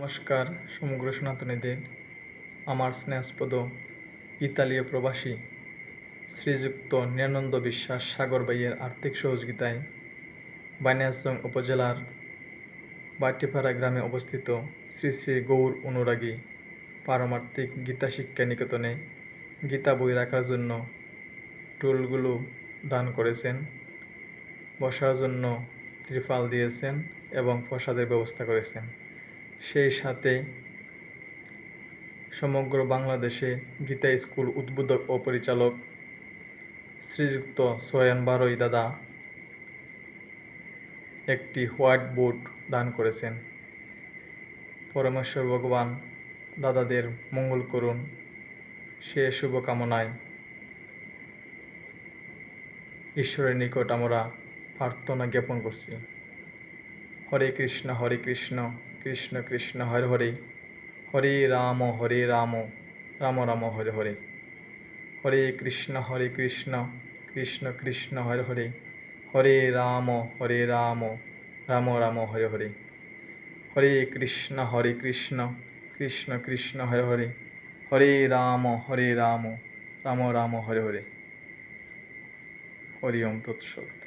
নমস্কার সমগ্র সনাতনীদের। আমার স্নেহাস্পদ ইতালীয় প্রবাসী শ্রীযুক্ত নিরানন্দ বিশ্বাস সাগর ভাইয়ের আর্থিক সহযোগিতায় বানিয়াচং উপজেলার বাটিপাড়া গ্রামে অবস্থিত শ্রী শ্রী গৌর অনুরাগী পারমার্থিক গীতা শিক্ষা নিকেতনে গীতা বই রাখার জন্য টুলগুলো দান করেছেন, বসার জন্য ত্রিপাল দিয়েছেন এবং প্রসাদের ব্যবস্থা করেছেন। সেই সাথে সমগ্র বাংলাদেশে গীতা স্কুল উদ্বোধক ও পরিচালক শ্রীযুক্ত সোয়েন বারোই দাদা একটি হোয়াইট বোর্ড দান করেছেন। পরমেশ্বর ভগবান দাদাদের মঙ্গল করুন, সে শুভকামনায় ঈশ্বরের নিকট আমরা প্রার্থনা জ্ঞাপন করছি। হরে কৃষ্ণ কৃষ্ণ কৃষ্ণ হরে হরে, হরে রাম রাম রাম হরে হরে। হরে কৃষ্ণ কৃষ্ণ কৃষ্ণ হরে হরে, হরে রাম রাম রাম হরে হরে। হরে কৃষ্ণ কৃষ্ণ কৃষ্ণ হরে হরে, হরে রাম রাম রাম হরে হরে। হরি ওম তৎসৎ।